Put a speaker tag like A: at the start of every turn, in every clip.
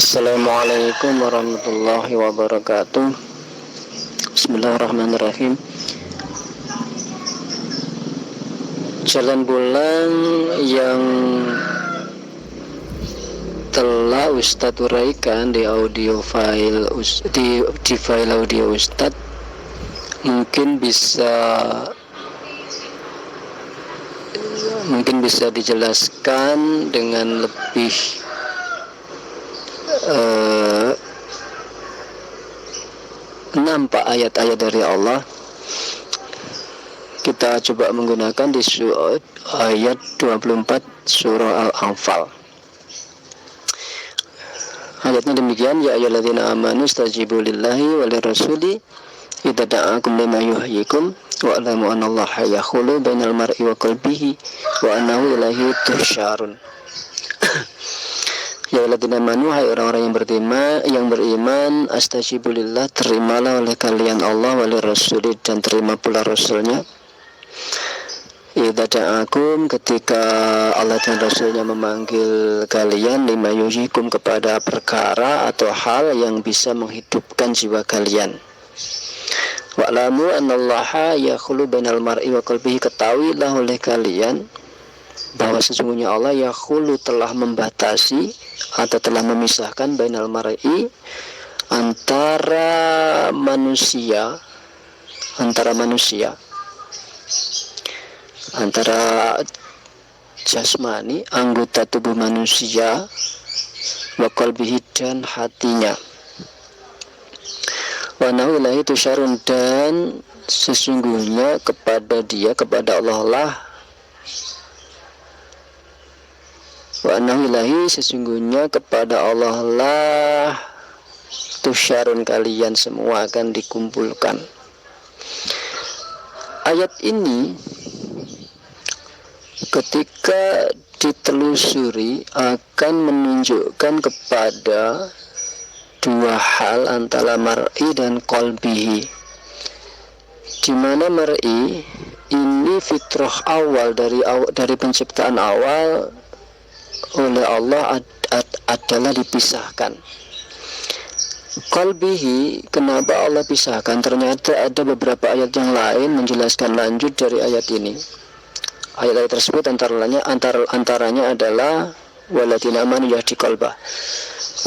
A: Assalamualaikum warahmatullahi wabarakatuh. Bismillahirrahmanirrahim. Jalan bulan yang telah Ustadz uraikan di audio file di file audio Ustadz mungkin bisa dijelaskan dengan lebih nampak ayat-ayat dari Allah. Kita coba menggunakan di ayat 24 surah Al-Anfal. Ayatnya demikian, ya ayyuhalladzina amanu stajibu lillahi walirrasuli idza da'akum lima yuhyikum wa alamu annallaha yahulu bainal mar'i wa qalbihi wa annahu ilaihi tuhsyarun. Ya ayyuhalladzina amanu, hai orang-orang yang beriman, astajibu lillah, terimalah oleh kalian Allah walirrasuli, dan terima pula rasulnya. Idza da'akum, ketika Allah dan Rasulnya memanggil kalian, lima yuhyikum, kepada perkara atau hal yang bisa menghidupkan jiwa kalian. Wa'lamu annallaha yakhulu bainal mar'i wa qalbihi, ketahuilah oleh kalian bahwa sesungguhnya Allah yakhulu, telah membatasi atau telah memisahkan bainal mar'i, antara manusia, antara jasmani, anggota tubuh manusia, wa qalbihi, dan hatinya. Wa nahu ilahi tusyarun, dan sesungguhnya kepada Allah lah, wa nahu ilahi, sesungguhnya kepada Allah lah, tusyarun, kalian semua akan dikumpulkan. Ayat ini ketika ditelusuri akan menunjukkan kepada dua hal, antara mar'i dan qalbihi, di mana mar'i ini fitrah awal dari penciptaan awal oleh Allah adalah dipisahkan. Qalbihi, kenapa Allah pisahkan? Ternyata ada beberapa ayat yang lain menjelaskan lanjut dari ayat ini. Ayat-ayat tersebut antaranya adalah waladina amanu yahdi qalbah,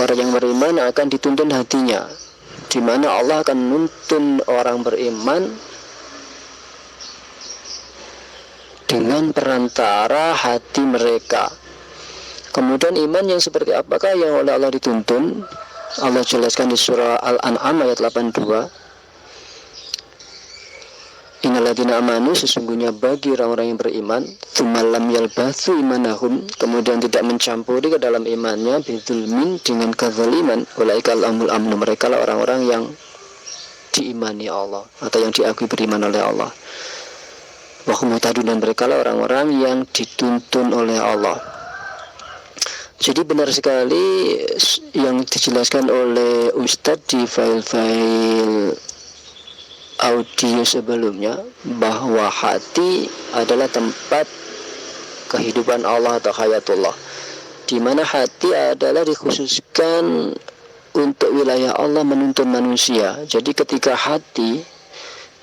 A: orang yang beriman akan dituntun hatinya, di mana Allah akan menuntun orang beriman dengan perantara hati mereka. Kemudian iman yang seperti apakah yang oleh Allah dituntun? Allah jelaskan di surah Al-An'am ayat 82. Innalladzina amanu, sesungguhnya bagi orang-orang yang beriman, tsumma lam yalbatsu imanahum, kemudian tidak mencampuri ke dalam imannya, bidzulmin, dengan kezaliman, ulaikal amul amnu, mereka lah orang-orang yang diimani Allah atau yang diakui beriman oleh Allah. Wa hum muhtadun, dan mereka lah orang-orang yang dituntun oleh Allah. Jadi benar sekali yang dijelaskan oleh Ustadz di file-file audio sebelumnya, bahwa hati adalah tempat kehidupan Allah atau hayatullah, di mana hati adalah dikhususkan untuk wilayah Allah menuntun manusia. Jadi ketika hati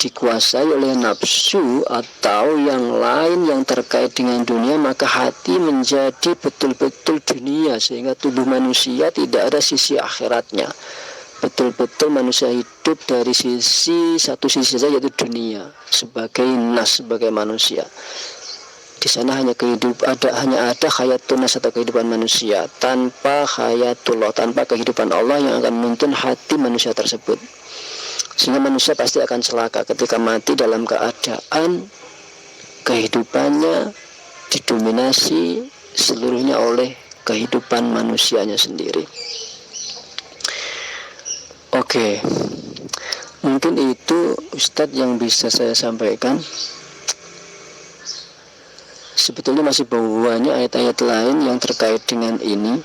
A: dikuasai oleh nafsu atau yang lain yang terkait dengan dunia, maka hati menjadi betul-betul dunia, sehingga tubuh manusia tidak ada sisi akhiratnya. Betul-betul manusia hidup dari satu sisi saja, yaitu dunia, sebagai nas, sebagai manusia. Di sana hanya ada hayatun nas atau kehidupan manusia, tanpa hayatullah, tanpa kehidupan Allah yang akan menuntun hati manusia tersebut. Sehingga manusia pasti akan celaka ketika mati dalam keadaan kehidupannya didominasi seluruhnya oleh kehidupan manusianya sendiri. Oke, mungkin itu Ustadz yang bisa saya sampaikan. Sebetulnya masih banyak ayat-ayat lain yang terkait dengan ini,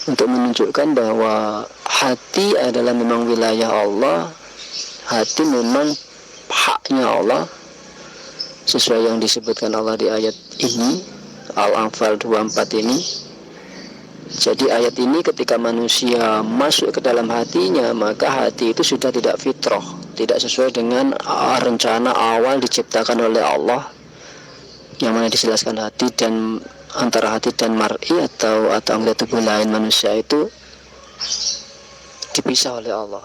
A: untuk menunjukkan bahwa hati adalah memang wilayah Allah, hati memang haknya Allah, sesuai yang disebutkan Allah di ayat ini, Al-Anfal 24 ini. Jadi ayat ini ketika manusia masuk ke dalam hatinya, maka hati itu sudah tidak fitrah, tidak sesuai dengan rencana awal diciptakan oleh Allah, yang mana dijelaskan hati dan antara hati dan mar'i atau anggota tubuh lain manusia itu dipisah oleh Allah.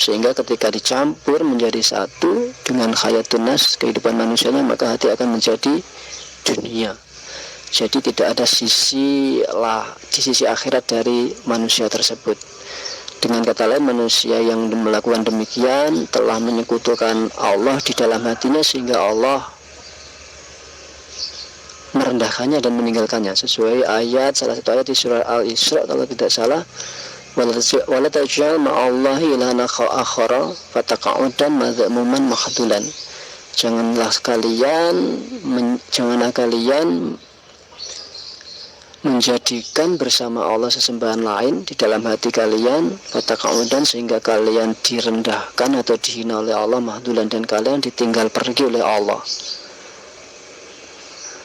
A: Sehingga ketika dicampur menjadi satu dengan khayatun nas, kehidupan manusianya, maka hati akan menjadi dunia. Jadi tidak ada sisi akhirat dari manusia tersebut. Dengan kata lain, manusia yang melakukan demikian telah menyekutukan Allah di dalam hatinya, sehingga Allah merendahkannya dan meninggalkannya, sesuai ayat, salah satu ayat di surah Al-Isra kalau tidak salah, wala taj'al ma'allahi ilahan akhara fataqa'udan madhmuman makhdulan. Janganlah kalian menjadikan bersama Allah sesembahan lain di dalam hati kalian, fataqa'udan, sehingga kalian direndahkan atau dihina oleh Allah, mahdulan, dan kalian ditinggal pergi oleh Allah.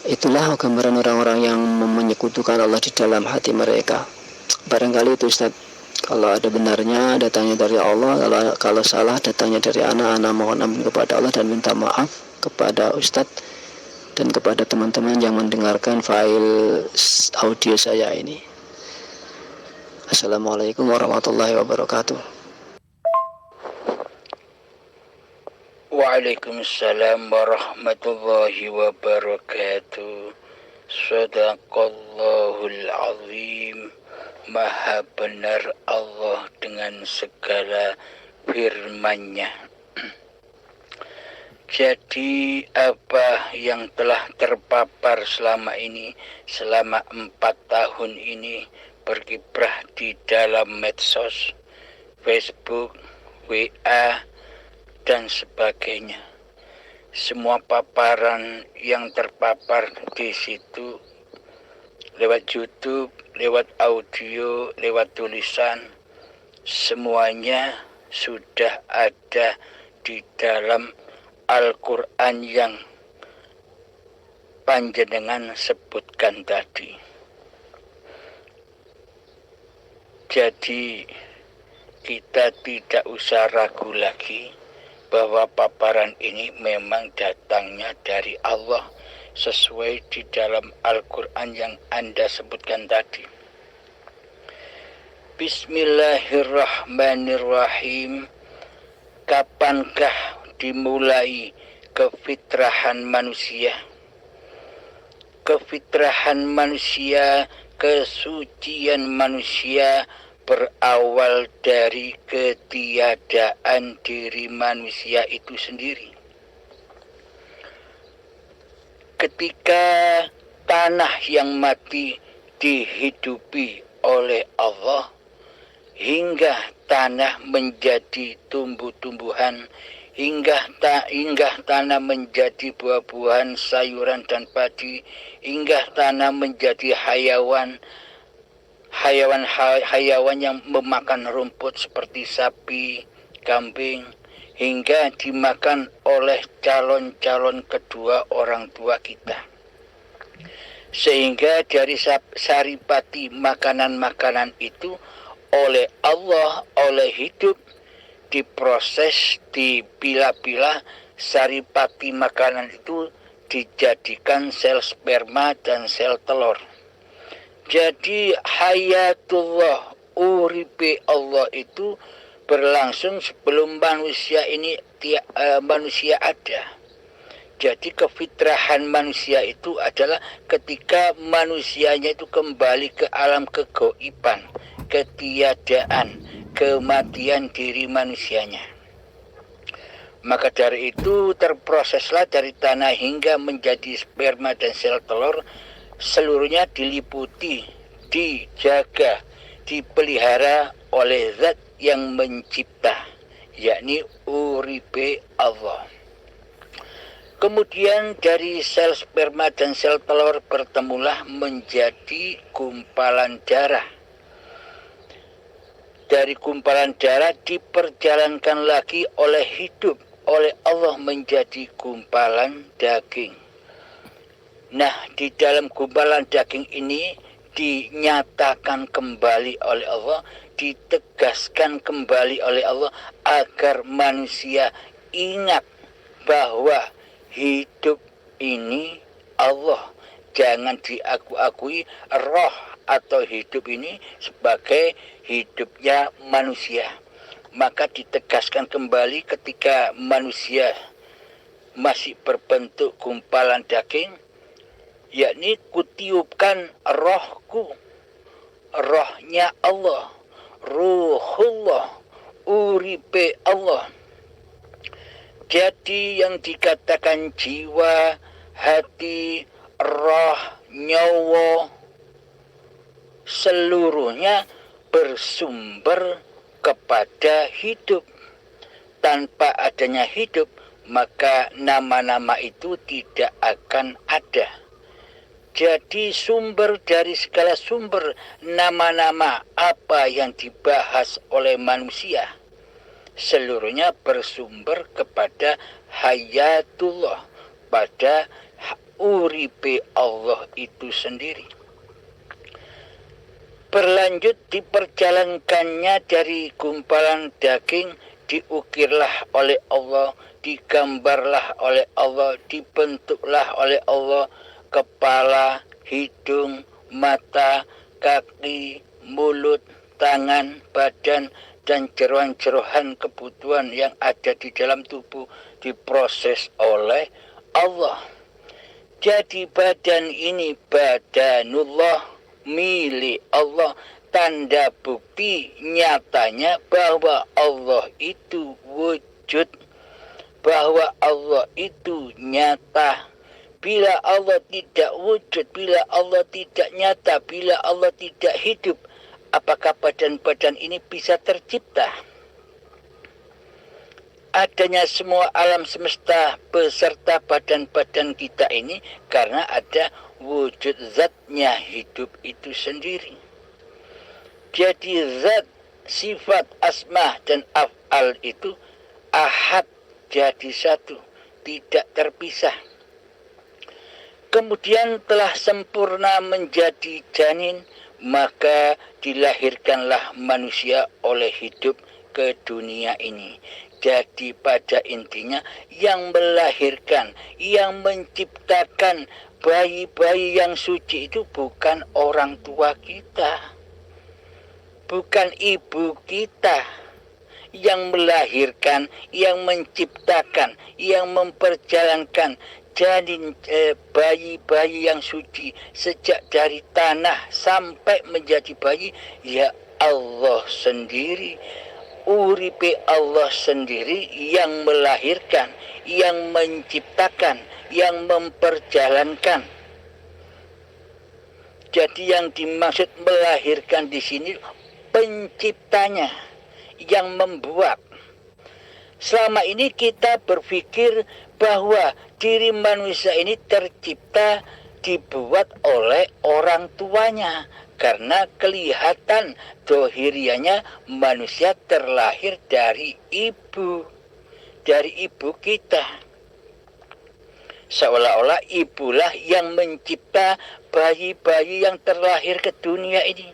A: Itulah gambaran orang-orang yang menyekutukan Allah di dalam hati mereka. Barangkali itu Ustaz. Kalau ada benarnya datangnya dari Allah, kalau salah datangnya dari anak mohon ampun kepada Allah dan minta maaf kepada Ustadz dan kepada teman-teman yang mendengarkan file audio saya ini. Assalamualaikum warahmatullahi wabarakatuh.
B: Waalaikumsalam warahmatullahi wabarakatuh. Shadaqallahul azim. Maha benar Allah dengan segala firman-Nya. Jadi apa yang telah terpapar selama 4 tahun ini, berkiprah di dalam medsos, Facebook, WA, dan sebagainya. Semua paparan yang terpapar di situ, lewat YouTube, lewat audio, lewat tulisan, semuanya sudah ada di dalam Al-Quran yang panjenengan sebutkan tadi. Jadi kita tidak usah ragu lagi bahwa paparan ini memang datangnya dari Allah, sesuai di dalam Al-Quran yang Anda sebutkan tadi. Bismillahirrahmanirrahim. Kapankah dimulai kefitrahan manusia? Kefitrahan manusia, kesucian manusia berawal dari ketiadaan diri manusia itu sendiri. Ketika tanah yang mati dihidupi oleh Allah, hingga tanah menjadi tumbuh-tumbuhan, hingga tanah menjadi buah-buahan, sayuran dan padi, hingga tanah menjadi hayawan yang memakan rumput seperti sapi, kambing, hingga dimakan oleh calon-calon kedua orang tua kita. Sehingga dari saripati makanan-makanan itu oleh Allah, oleh hidup, diproses, dipilah-pilah, saripati makanan itu dijadikan sel sperma dan sel telur. Jadi hayatullah, uripe Allah itu berlangsung sebelum manusia ada. Jadi kefitrahan manusia itu adalah ketika manusianya itu kembali ke alam kegoiban, ketiadaan, kematian diri manusianya. Maka dari itu terproseslah dari tanah hingga menjadi sperma dan sel telur, seluruhnya diliputi, dijaga, dipelihara oleh zat yang mencipta, yakni uripe Allah. Kemudian dari sel sperma dan sel telur bertemulah menjadi gumpalan darah. Dari gumpalan darah diperjalankan lagi oleh hidup, oleh Allah menjadi gumpalan daging. Nah, di dalam gumpalan daging ini dinyatakan kembali oleh Allah, ditegaskan kembali oleh Allah agar manusia ingat bahwa hidup ini Allah. Jangan diakui roh atau hidup ini sebagai hidupnya manusia. Maka ditegaskan kembali ketika manusia masih berbentuk gumpalan daging, yakni kutiupkan rohku, rohnya Allah, ruhullah, uripe Allah. Jadi yang dikatakan jiwa, hati, roh, nyawa, seluruhnya bersumber kepada hidup. Tanpa adanya hidup, maka nama-nama itu tidak akan ada. Jadi sumber dari segala sumber nama-nama apa yang dibahas oleh manusia, seluruhnya bersumber kepada hayatullah, pada uripe Allah itu sendiri. Berlanjut diperjalankannya dari gumpalan daging, diukirlah oleh Allah, digambarlah oleh Allah, dibentuklah oleh Allah kepala, hidung, mata, kaki, mulut, tangan, badan, dan jeroan-jeroan kebutuhan yang ada di dalam tubuh diproses oleh Allah. Jadi badan ini badanullah, milik Allah, tanda bukti nyatanya bahwa Allah itu wujud, bahwa Allah itu nyata. Bila Allah tidak wujud, bila Allah tidak nyata, bila Allah tidak hidup, apakah badan-badan ini bisa tercipta? Adanya semua alam semesta beserta badan-badan kita ini karena ada wujud zatnya hidup itu sendiri. Jadi zat, sifat, asma, dan af'al itu ahad, jadi satu, tidak terpisah. Kemudian telah sempurna menjadi janin, maka dilahirkanlah manusia oleh hidup ke dunia ini. Jadi pada intinya yang melahirkan, yang menciptakan bayi-bayi yang suci itu bukan orang tua kita, bukan ibu kita. Yang melahirkan, yang menciptakan, yang memperjalankan janin bayi-bayi yang suci sejak dari tanah sampai menjadi bayi, ya Allah sendiri. Uripe Allah sendiri yang melahirkan, yang menciptakan, yang memperjalankan. Jadi yang dimaksud melahirkan di sini penciptanya, yang membuat. Selama ini kita berpikir bahwa diri manusia ini tercipta, dibuat oleh orang tuanya. Karena kelihatan dohirianya manusia terlahir dari ibu kita. Seolah-olah ibulah yang mencipta bayi-bayi yang terlahir ke dunia ini.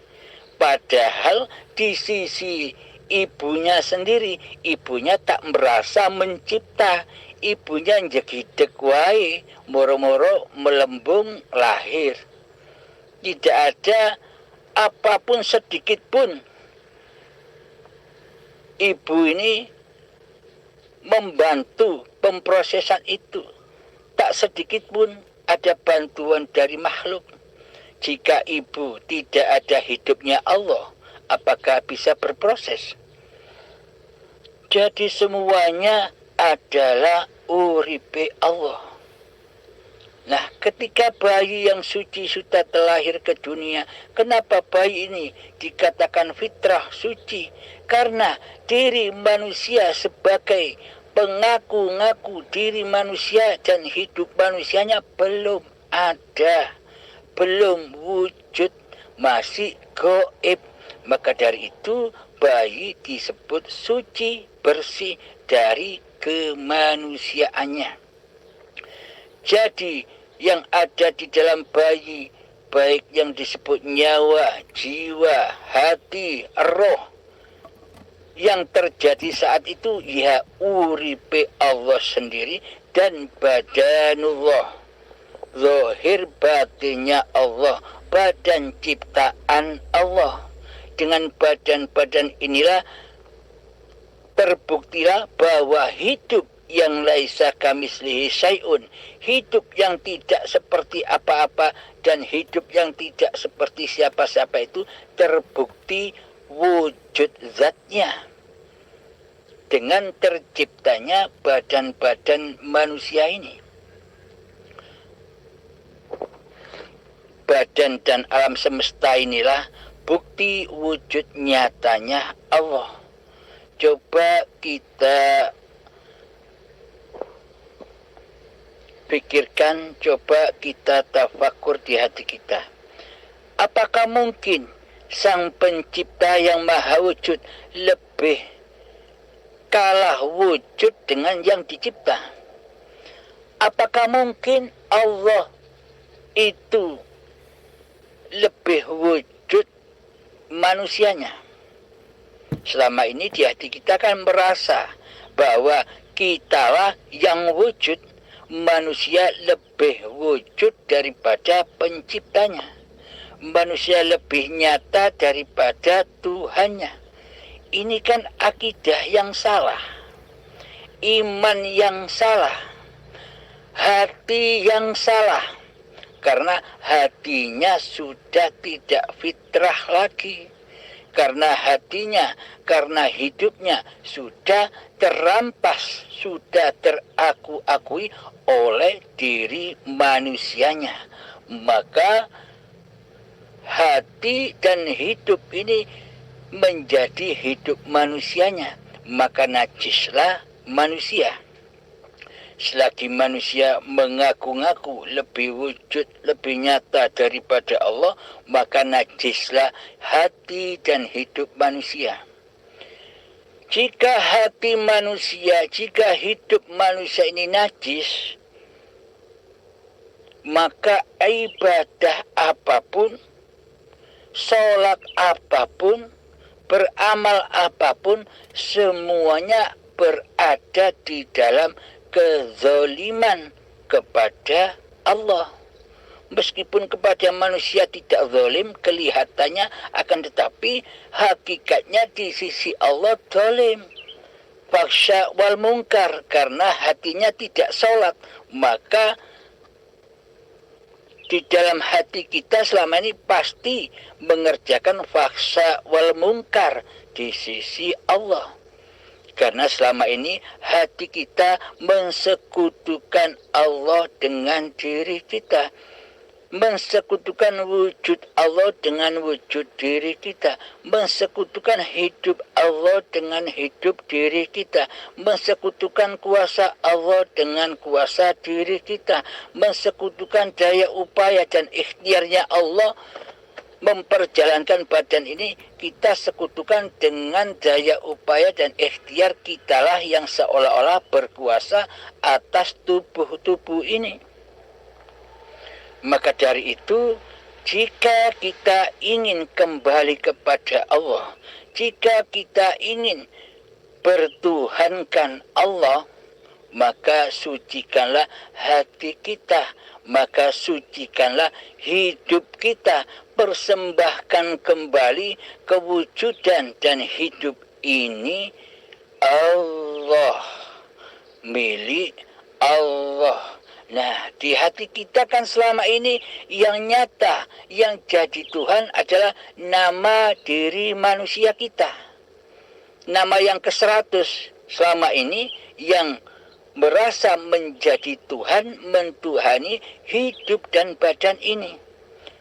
B: Padahal di sisi ibunya sendiri, ibunya tak merasa mencipta. Ibunya njegideg wae, moro-moro melembung lahir. Tidak ada apapun sedikit pun ibu ini membantu pemprosesan itu. Tak sedikit pun ada bantuan dari makhluk. Jika ibu tidak ada hidupnya Allah, apakah bisa berproses? Jadi semuanya adalah uripe Allah. Nah, ketika bayi yang suci sudah terlahir ke dunia, kenapa bayi ini dikatakan fitrah suci? Karena diri manusia sebagai pengaku-ngaku diri manusia dan hidup manusianya belum ada, belum wujud, masih gaib. Maka dari itu bayi disebut suci, bersih dari kemanusiaannya. Jadi yang ada di dalam bayi baik yang disebut nyawa, jiwa, hati, roh yang terjadi saat itu ya uripe Allah sendiri dan badanullah, zahir batinnya Allah, badan ciptaan Allah. Dengan badan-badan inilah terbuktilah bahwa hidup yang laisa kamislihi syai'un, hidup yang tidak seperti apa-apa dan hidup yang tidak seperti siapa-siapa itu terbukti wujud zatnya dengan terciptanya badan-badan manusia ini. Badan dan alam semesta inilah bukti wujud nyatanya Allah. Coba kita pikirkan, coba kita tafakur di hati kita. Apakah mungkin Sang Pencipta yang Maha Wujud lebih kalah wujud dengan yang dicipta? Apakah mungkin Allah itu lebih wujud manusianya? Selama ini di hati kita kan merasa bahwa kitalah yang wujud, manusia lebih wujud daripada penciptanya. Manusia lebih nyata daripada Tuhannya. Ini kan akidah yang salah, iman yang salah, hati yang salah. Karena hatinya sudah tidak fitrah lagi. Karena hatinya, karena hidupnya sudah terampas, sudah teraku-akui oleh diri manusianya. Maka hati dan hidup ini menjadi hidup manusianya. Maka najislah manusia. Selagi manusia mengaku-ngaku lebih wujud, lebih nyata daripada Allah, maka najislah hati dan hidup manusia. Jika hati manusia, jika hidup manusia ini najis, maka ibadah apapun, sholat apapun, beramal apapun, semuanya berada di dalam kezaliman kepada Allah. Meskipun kepada manusia tidak zalim kelihatannya, akan tetapi hakikatnya di sisi Allah zalim. Fahsya wal munkar, karena hatinya tidak sholat. Maka di dalam hati kita selama ini pasti mengerjakan fahsya wal munkar di sisi Allah. Karena selama ini hati kita mensekutukan Allah dengan diri kita. Mensekutukan wujud Allah dengan wujud diri kita. Mensekutukan hidup Allah dengan hidup diri kita. Mensekutukan kuasa Allah dengan kuasa diri kita. Mensekutukan daya upaya dan ikhtiarnya Allah memperjalankan badan ini, kita sekutukan dengan daya upaya dan ikhtiar kitalah yang seolah-olah berkuasa atas tubuh-tubuh ini. Maka dari itu, jika kita ingin kembali kepada Allah, jika kita ingin bertuhankan Allah, maka sucikanlah hati kita, maka sucikanlah hidup kita, persembahkan kembali kewujudan dan hidup ini Allah, milik Allah. Nah, di hati kita kan selama ini yang nyata, yang jadi Tuhan adalah nama diri manusia kita. Nama yang ke-100 selama ini yang merasa menjadi Tuhan, mentuhani hidup dan badan ini.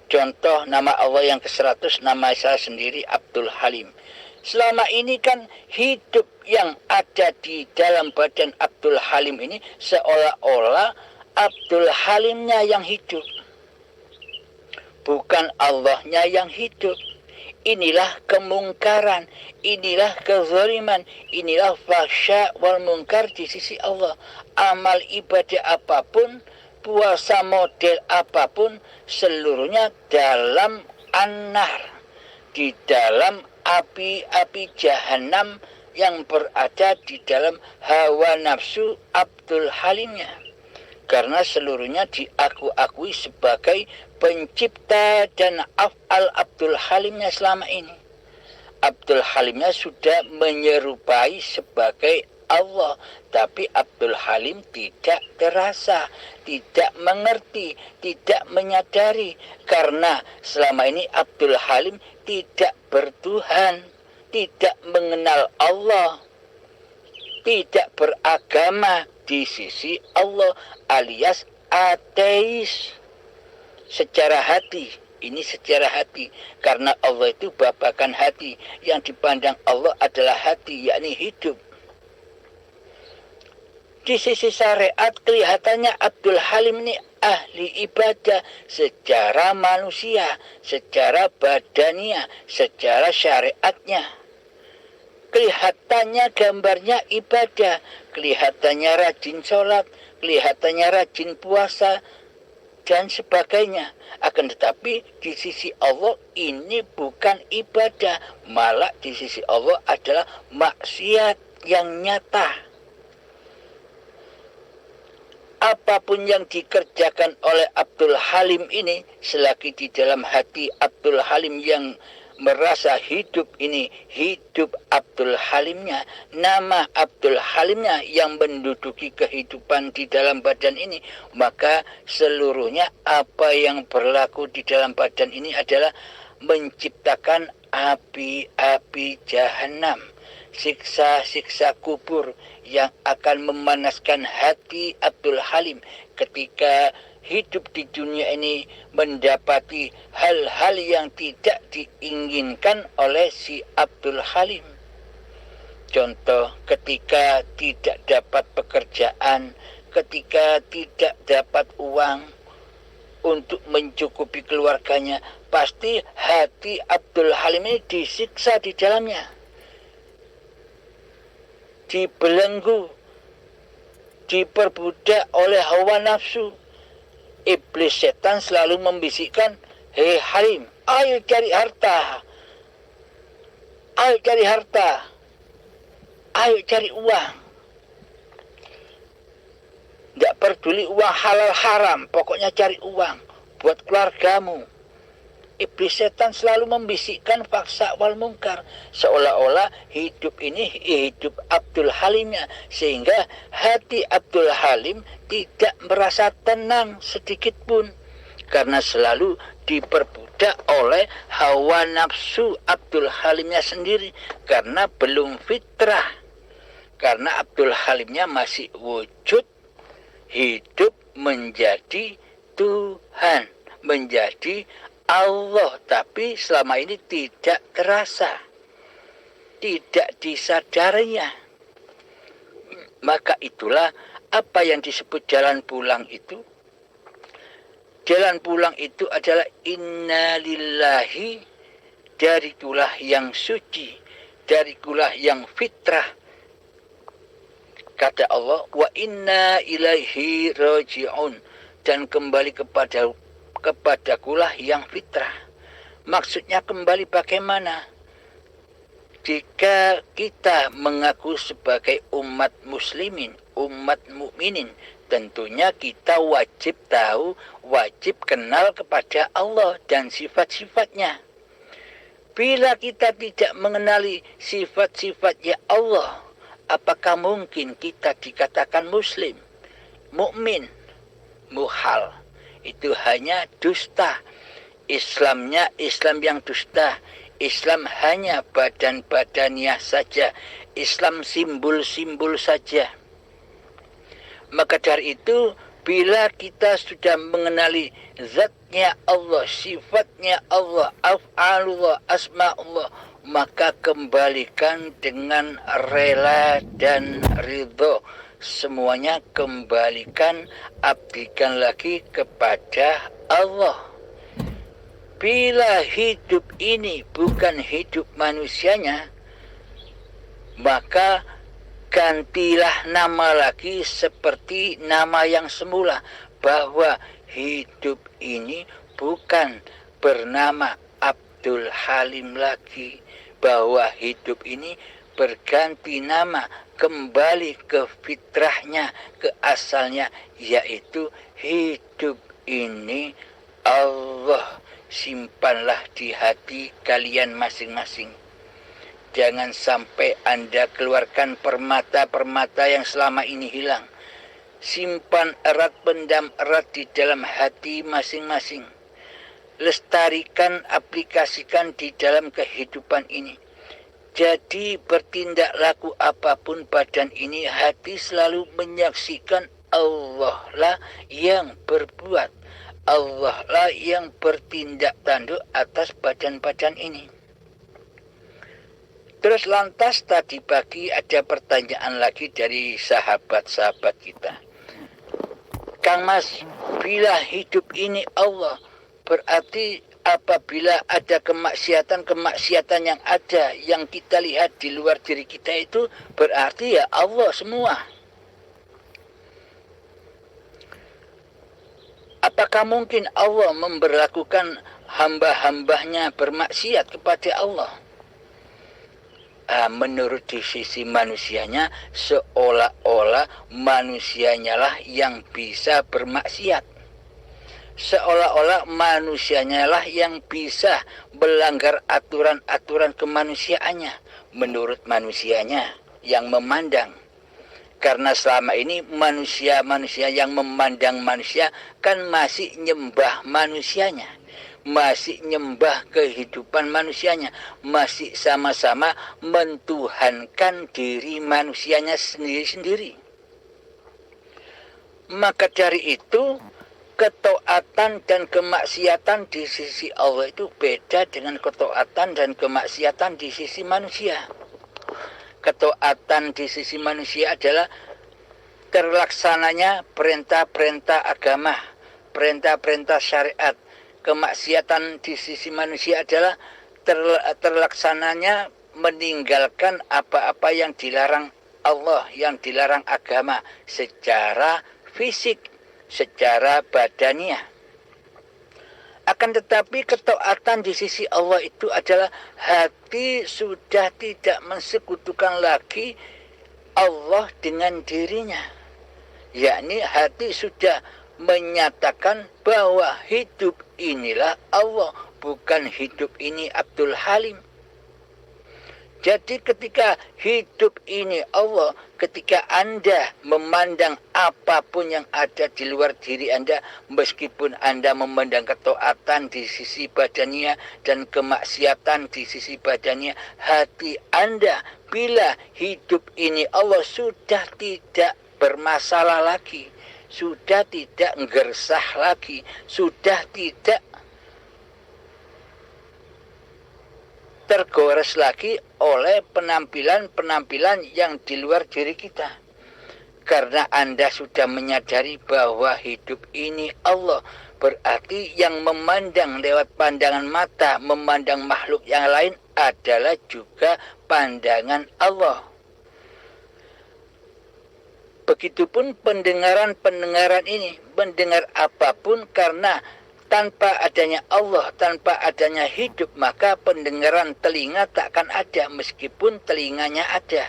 B: Contoh nama Allah yang ke-100, nama saya sendiri Abdul Halim. Selama ini kan hidup yang ada di dalam badan Abdul Halim ini seolah-olah Abdul Halimnya yang hidup, bukan Allahnya yang hidup. Inilah kemungkaran, inilah kezaliman, inilah fahsya wal munkar di sisi Allah. Amal ibadah apapun puasa model apapun, seluruhnya dalam an-nar, di dalam api-api jahanam yang berada di dalam hawa nafsu Abdul Halimnya. Karena seluruhnya diakui sebagai pencipta dan af'al Abdul Halimnya selama ini. Abdul Halimnya sudah menyerupai sebagai Allah, tapi Abdul Halim tidak terasa, tidak mengerti, tidak menyadari, karena selama ini Abdul Halim tidak bertuhan, tidak mengenal Allah, tidak beragama di sisi Allah, alias ateis secara hati. Ini secara hati, karena Allah itu babakan hati. Yang dipandang Allah adalah hati, yakni hidup. Di sisi syariat kelihatannya Abdul Halim ini ahli ibadah secara manusia, secara badania, secara syariatnya. Kelihatannya gambarnya ibadah, kelihatannya rajin sholat, kelihatannya rajin puasa, dan sebagainya. Akan tetapi di sisi Allah ini bukan ibadah, malah di sisi Allah adalah maksiat yang nyata. Apapun yang dikerjakan oleh Abdul Halim ini, selagi di dalam hati Abdul Halim yang merasa hidup ini, hidup Abdul Halimnya, nama Abdul Halimnya yang menduduki kehidupan di dalam badan ini, maka seluruhnya apa yang berlaku di dalam badan ini adalah menciptakan api-api jahanam, siksa-siksa kubur yang akan memanaskan hati Abdul Halim ketika hidup di dunia ini mendapati hal-hal yang tidak diinginkan oleh si Abdul Halim. Contoh, ketika tidak dapat pekerjaan, ketika tidak dapat uang untuk mencukupi keluarganya, pasti hati Abdul Halim ini disiksa di dalamnya, dibelenggu, diperbudak oleh hawa nafsu. Iblis setan selalu membisikkan, hei Halim, ayo cari harta, ayo cari harta, ayo cari uang. Tidak peduli uang halal haram, pokoknya cari uang buat keluargamu. Iblis setan selalu membisikkan faksa wal mungkar, seolah-olah hidup ini hidup Abdul Halimnya, sehingga hati Abdul Halim tidak merasa tenang sedikit pun, karena selalu diperbudak oleh hawa nafsu Abdul Halimnya sendiri, karena belum fitrah, karena Abdul Halimnya masih wujud hidup menjadi Tuhan, menjadi Allah, tapi selama ini tidak terasa, tidak disadarinya. Maka itulah apa yang disebut jalan pulang itu. Jalan pulang itu adalah innalillahi, darikulah yang suci, darikulah yang fitrah. Kata Allah, wa inna ilaihi raji'un, dan kembali kepadakulah yang fitrah. Maksudnya kembali bagaimana? Jika kita mengaku sebagai umat muslimin, umat mukminin, tentunya kita wajib tahu, wajib kenal kepada Allah dan sifat-sifatnya. Bila kita tidak mengenali sifat-sifatnya Allah, apakah mungkin kita dikatakan muslim, mukmin? Muhal. Itu hanya dusta. Islamnya Islam yang dusta. Islam hanya badan-badannya saja. Islam simbol-simbol saja. Maka dari itu, bila kita sudah mengenali zatnya Allah, sifatnya Allah, af'alullah, asma'ullah, maka kembalikan dengan rela dan ridho. Semuanya kembalikan, abdikan lagi kepada Allah. Bila hidup ini bukan hidup manusianya, maka gantilah nama lagi seperti nama yang semula. bahwa hidup ini bukan bernama Abdul Halim lagi, bahwa hidup ini berganti nama, kembali ke fitrahnya, ke asalnya, yaitu hidup ini Allah. Simpanlah di hati kalian masing-masing. Jangan sampai Anda keluarkan permata-permata yang selama ini hilang. Simpan erat, pendam erat di dalam hati masing-masing. Lestarikan, aplikasikan di dalam kehidupan ini. Jadi bertindak laku apapun badan ini, hati selalu menyaksikan Allah lah yang berbuat. Allah lah yang bertindak tanduk atas badan-badan ini. Terus lantas tadi pagi ada pertanyaan lagi dari sahabat-sahabat kita. Kang Mas, bila hidup ini Allah, berarti apabila ada kemaksiatan yang ada, yang kita lihat di luar diri kita itu, berarti ya Allah semua. Apakah mungkin Allah memberlakukan hamba-hambanya bermaksiat kepada Allah? Menurut di sisi manusianya, seolah-olah manusianya lah yang bisa bermaksiat. Seolah-olah manusianya lah yang bisa melanggar aturan-aturan kemanusiaannya menurut manusianya yang memandang. Karena selama ini manusia-manusia yang memandang manusia kan masih nyembah manusianya, masih nyembah kehidupan manusianya, masih sama-sama mentuhankan diri manusianya sendiri-sendiri. Maka dari itu, ketaatan dan kemaksiatan di sisi Allah itu beda dengan ketaatan dan kemaksiatan di sisi manusia. Ketaatan di sisi manusia adalah terlaksananya perintah-perintah agama, perintah-perintah syariat. Kemaksiatan di sisi manusia adalah terlaksananya meninggalkan apa-apa yang dilarang Allah, yang dilarang agama secara fisik, secara badaniah. Akan tetapi ketaatan di sisi Allah itu adalah hati sudah tidak mensekutukan lagi Allah dengan dirinya. Yakni hati sudah menyatakan bahwa hidup inilah Allah, bukan hidup ini Abdul Halim. Jadi ketika hidup ini Allah, ketika Anda memandang apapun yang ada di luar diri Anda, meskipun Anda memandang ketaatan di sisi badannya dan kemaksiatan di sisi badannya, hati Anda bila hidup ini Allah sudah tidak bermasalah lagi, sudah tidak gersah lagi, sudah tidak tergores lagi oleh penampilan-penampilan yang di luar diri kita. Karena Anda sudah menyadari bahwa hidup ini Allah, berarti yang memandang lewat pandangan mata, memandang makhluk yang lain adalah juga pandangan Allah. Begitupun pendengaran ini, mendengar apapun, karena tanpa adanya Allah, tanpa adanya hidup, maka pendengaran telinga takkan ada meskipun telinganya ada.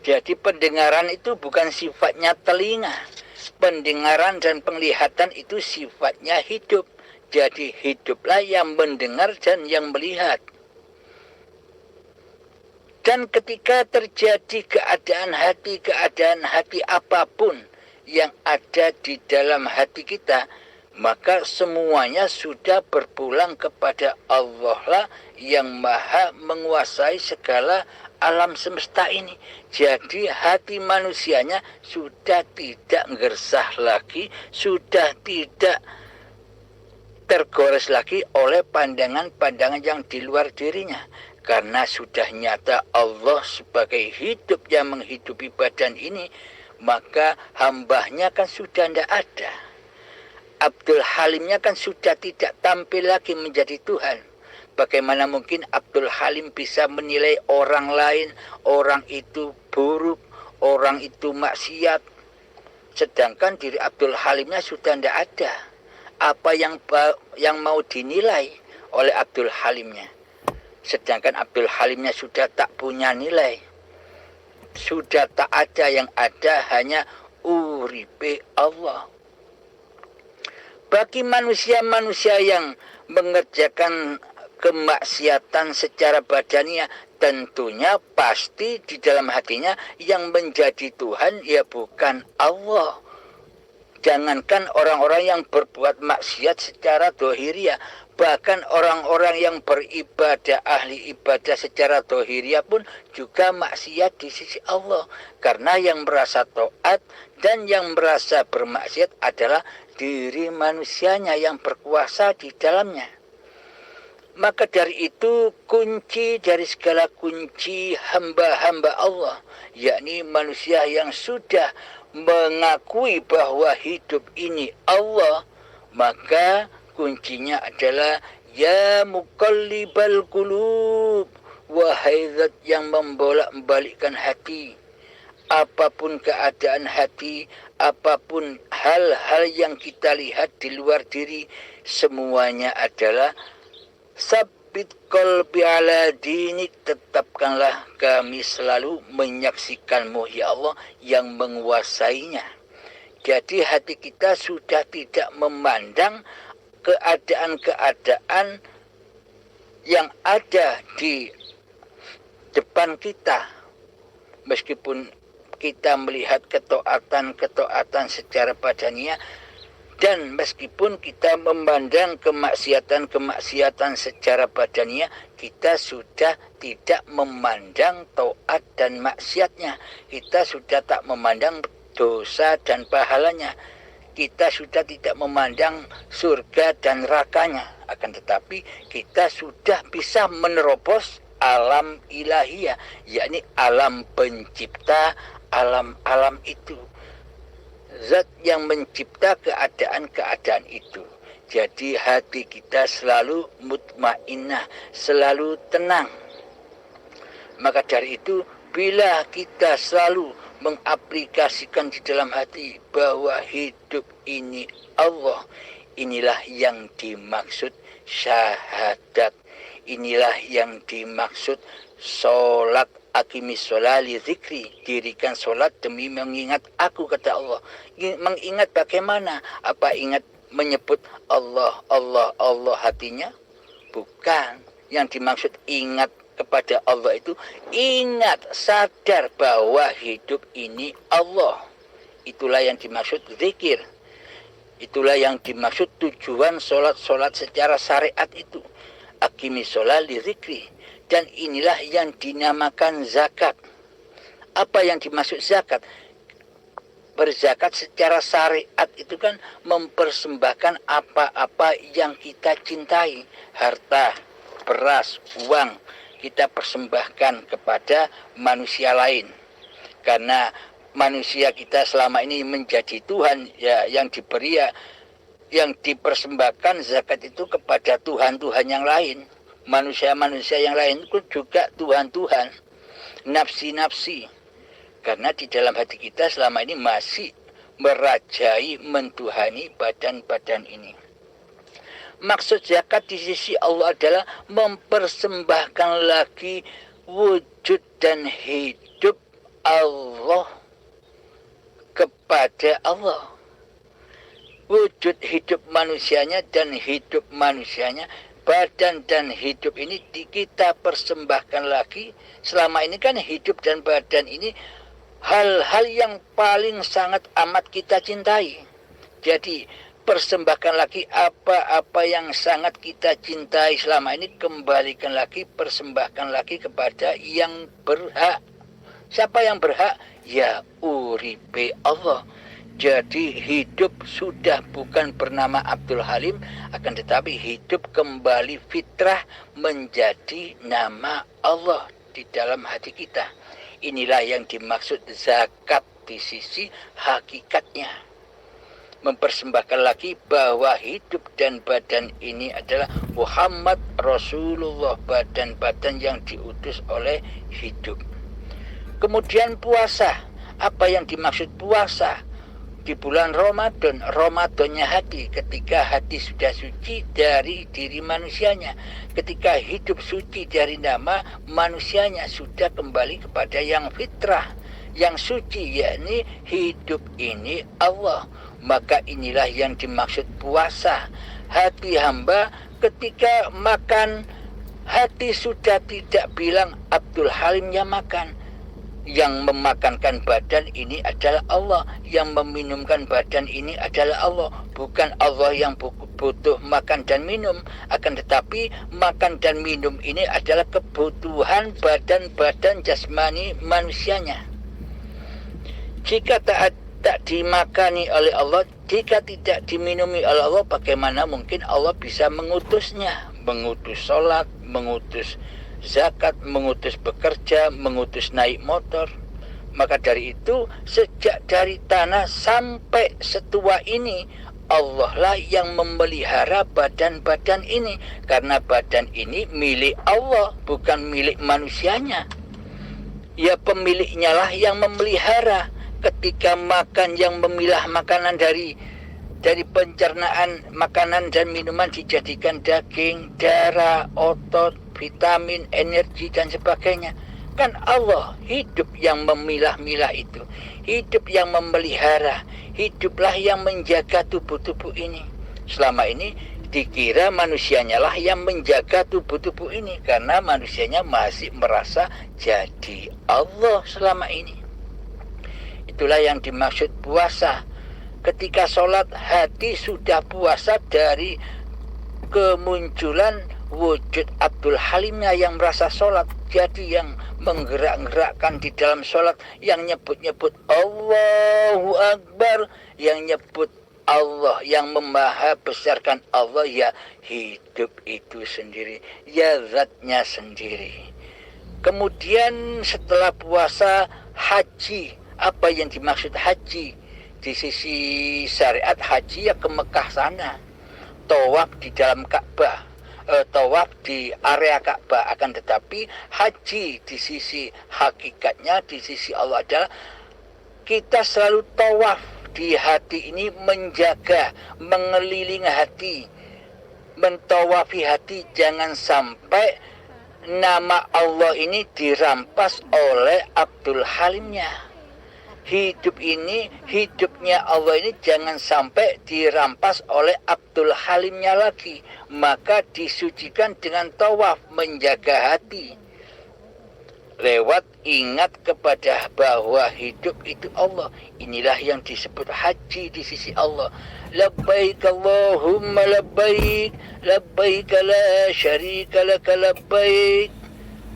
B: Jadi pendengaran itu bukan sifatnya telinga. Pendengaran dan penglihatan itu sifatnya hidup. Jadi hiduplah yang mendengar dan yang melihat. Dan ketika terjadi keadaan hati apapun yang ada di dalam hati kita, maka semuanya sudah berpulang kepada Allah lah yang maha menguasai segala alam semesta ini. Jadi hati manusianya sudah tidak gersah lagi, sudah tidak tergores lagi oleh pandangan-pandangan yang di luar dirinya. Karena sudah nyata Allah sebagai hidup yang menghidupi badan ini, maka hambanya kan sudah tidak ada. Abdul Halimnya kan sudah tidak tampil lagi menjadi Tuhan. Bagaimana mungkin Abdul Halim bisa menilai orang lain, orang itu buruk, orang itu maksiat, Sedangkan diri Abdul Halimnya sudah tidak ada. Apa yang mau dinilai oleh Abdul Halimnya? Sedangkan Abdul Halimnya sudah tak punya nilai. Sudah tak ada, yang ada hanya uripe Allah. Bagi manusia-manusia yang mengerjakan kemaksiatan secara badania, tentunya pasti di dalam hatinya yang menjadi Tuhan ya bukan Allah. Jangankan orang-orang yang berbuat maksiat secara dohiriah, bahkan orang-orang yang beribadah, ahli ibadah secara dohiriah pun juga maksiat di sisi Allah. Karena yang merasa taat dan yang merasa bermaksiat adalah diri manusianya yang berkuasa di dalamnya. Maka dari itu kunci dari segala kunci hamba-hamba Allah, yakni manusia yang sudah mengakui bahwa hidup ini Allah, maka kuncinya adalah ya muqallibal qulub, wahai zat yang membolak-balikkan hati. Apapun keadaan hati, apapun hal-hal yang kita lihat di luar diri, semuanya adalah sabit qalbi ala dinik, tetapkanlah kami selalu menyaksikanmu ya Allah yang menguasainya. Jadi hati kita sudah tidak memandang keadaan-keadaan yang ada di depan kita. Meskipun kita melihat ketaatan secara badania, dan meskipun kita memandang kemaksiatan secara badania, kita sudah tidak memandang taat dan maksiatnya. Kita sudah tak memandang dosa dan pahalanya. Kita sudah tidak memandang surga dan nerakanya. Akan tetapi kita sudah bisa menerobos alam ilahiyah, yakni alam pencipta alam-alam itu. Zat yang mencipta keadaan-keadaan itu. Jadi hati kita selalu mutmainnah, selalu tenang. Maka dari itu, bila kita selalu mengaplikasikan di dalam hati bahwa hidup ini Allah, inilah yang dimaksud syahadat. Inilah yang dimaksud sholat. Aqimis sholat li zikri, dirikan sholat demi mengingat aku, kata Allah. Mengingat bagaimana? Apa ingat menyebut Allah, Allah, Allah hatinya? Bukan. Yang dimaksud ingat kepada Allah itu ingat, sadar bahwa hidup ini Allah. Itulah yang dimaksud zikir. Itulah yang dimaksud tujuan sholat-sholat secara syariat itu. Aqimis sholat li zikri. Dan inilah yang dinamakan zakat. Apa yang dimaksud zakat? Berzakat secara syariat itu kan mempersembahkan apa-apa yang kita cintai. Harta, beras, uang, kita persembahkan kepada manusia lain. Karena manusia kita selama ini menjadi Tuhan, ya, yang diberi, ya, yang dipersembahkan zakat itu kepada Tuhan-Tuhan yang lain. Manusia-manusia yang lain itu juga Tuhan-Tuhan, nafsi-nafsi. Karena di dalam hati kita selama ini masih merajai, mentuhani badan-badan ini. Maksud zakat di sisi Allah adalah mempersembahkan lagi wujud dan hidup Allah kepada Allah. Wujud hidup manusianya dan hidup manusianya, badan dan hidup ini kita persembahkan lagi. Selama ini kan hidup dan badan ini hal-hal yang paling sangat amat kita cintai. Jadi persembahkan lagi apa-apa yang sangat kita cintai selama ini, kembalikan lagi, persembahkan lagi kepada yang berhak. Siapa yang berhak? Ya uripe Allah. Jadi hidup sudah bukan bernama Abdul Halim, akan tetapi hidup kembali fitrah menjadi nama Allah di dalam hati kita. Inilah yang dimaksud zakat di sisi hakikatnya. Mempersembahkan lagi bahwa hidup dan badan ini adalah Muhammad Rasulullah, badan-badan yang diutus oleh hidup. Kemudian puasa. Apa yang dimaksud puasa? di bulan Ramadan, Ramadannya hati, ketika hati sudah suci dari diri manusianya, ketika hidup suci dari nama manusianya, sudah kembali kepada yang fitrah, yang suci, yakni hidup ini Allah. Maka inilah yang dimaksud puasa. Hati hamba ketika makan, hati sudah tidak bilang Abdul Halim yang makan. Yang memakankan badan ini adalah Allah, yang meminumkan badan ini adalah Allah. Bukan Allah yang butuh makan dan minum, akan tetapi makan dan minum ini adalah kebutuhan badan-badan jasmani manusianya. Jika tak dimakani oleh Allah, jika tidak diminumi oleh Allah, bagaimana mungkin Allah bisa mengutusnya? Mengutus sholat, mengutus zakat, mengutus bekerja, mengutus naik motor. Maka dari itu, sejak dari tanah sampai setua ini, Allah lah yang memelihara badan-badan ini. Karena badan ini milik Allah, bukan milik manusianya. Ya, pemiliknya lah yang memelihara. Ketika makan, yang memilah makanan dari pencernaan makanan dan minuman dijadikan daging, darah, otot, vitamin, energi dan sebagainya. Kan Allah hidup yang memilah-milah itu, hidup yang memelihara, hiduplah yang menjaga tubuh-tubuh ini. Selama ini dikira manusianya lah yang menjaga tubuh-tubuh ini, karena manusianya masih merasa jadi Allah selama ini. Itulah yang dimaksud puasa. Ketika sholat, hati sudah puasa dari kemunculan wujud Abdul Halimnya yang merasa sholat. Jadi yang menggerak-gerakkan di dalam sholat, yang nyebut-nyebut Allahu Akbar, yang nyebut Allah, yang memaha besarkan Allah, ya hidup itu sendiri, ya zatnya sendiri. Kemudian setelah puasa, haji. Apa yang dimaksud haji? Di sisi syariat, haji ya ke Mekah sana, tawaf di dalam Ka'bah, tawaf di area Ka'bah. Akan tetapi haji di sisi hakikatnya, di sisi Allah adalah kita selalu tawaf di hati ini, menjaga, mengelilingi hati, mentawafi hati. Jangan sampai nama Allah ini dirampas oleh Abdul Halimnya. Hidup ini, hidupnya Allah ini jangan sampai dirampas oleh Abdul Halimnya lagi. Maka disucikan dengan tawaf, menjaga hati. Lewat ingat kepada bahwa hidup itu Allah. Inilah yang disebut haji di sisi Allah. Labbaik Allahumma labbaik, labbaik la syarika laka labbaik.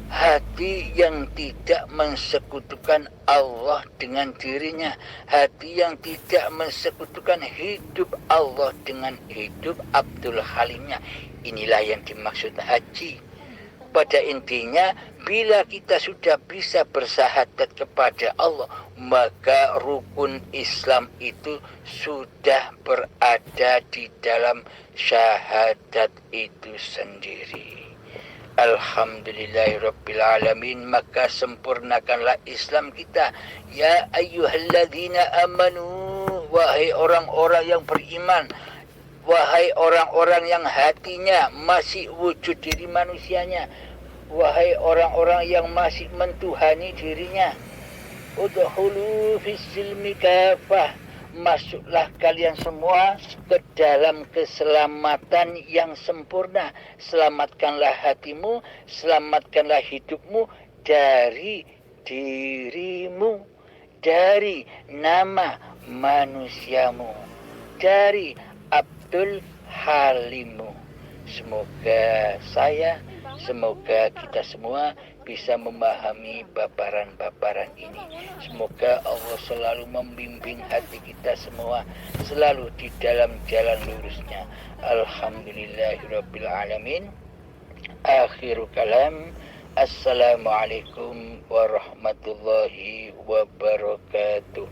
B: Hati yang tidak mensekutukan Allah dengan dirinya, hati yang tidak mensekutukan hidup Allah dengan hidup Abdul Halimnya. Inilah yang dimaksud haji. Pada intinya, bila kita sudah bisa bersahadat kepada Allah, maka rukun Islam itu sudah berada di dalam syahadat itu sendiri. Alhamdulillahirrabbilalamin. Maka sempurnakanlah Islam kita. Ya ayyuhalladzina amanu, wahai orang-orang yang beriman, wahai orang-orang yang hatinya masih wujud diri manusianya, wahai orang-orang yang masih mentuhani dirinya, udkhulu fis silmi kafah, masuklah kalian semua ke dalam keselamatan yang sempurna. Selamatkanlah hatimu, selamatkanlah hidupmu dari dirimu, dari nama manusiamu, dari Abdul Halimmu. Semoga semoga kita semua bisa memahami babaran-babaran ini. Semoga Allah selalu membimbing hati kita semua selalu di dalam jalan lurusnya. Alhamdulillahirrabbilalamin. Akhiru kalam. Assalamualaikum warahmatullahi wabarakatuh.